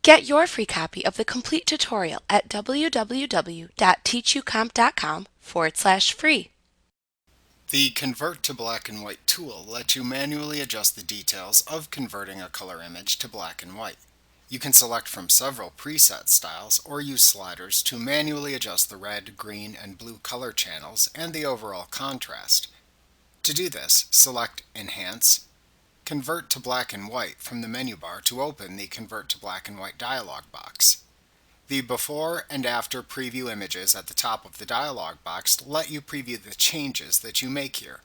Get your free copy of the complete tutorial at www.teachucomp.com/free. The Convert to Black and White tool lets you manually adjust the details of converting a color image to black and white. You can select from several preset styles or use sliders to manually adjust the red, green, and blue color channels and the overall contrast. To do this, select Enhance, Convert to Black and White from the menu bar to open the Convert to Black and White dialog box. The before and after preview images at the top of the dialog box let you preview the changes that you make here.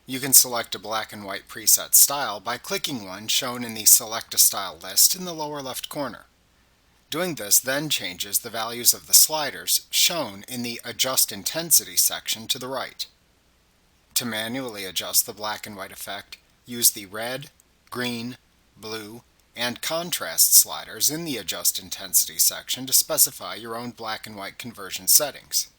You can select a black and white preset style by clicking one shown in the Select a Style list in the lower left corner. Doing this then changes the values of the sliders shown in the Adjust Intensity section to the right. To manually adjust the black and white effect, use the red, green, blue, and contrast sliders in the Adjust Intensity section to specify your own black and white conversion settings.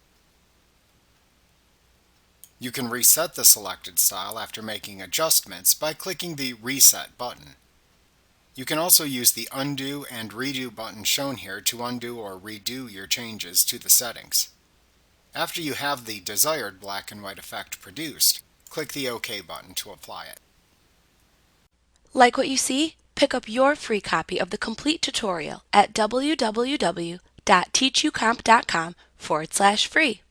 You can reset the selected style after making adjustments by clicking the Reset button. You can also use the Undo and Redo button shown here to undo or redo your changes to the settings. After you have the desired black and white effect produced, click the OK button to apply it. Like what you see? Pick up your free copy of the complete tutorial at www.teachucomp.com/free.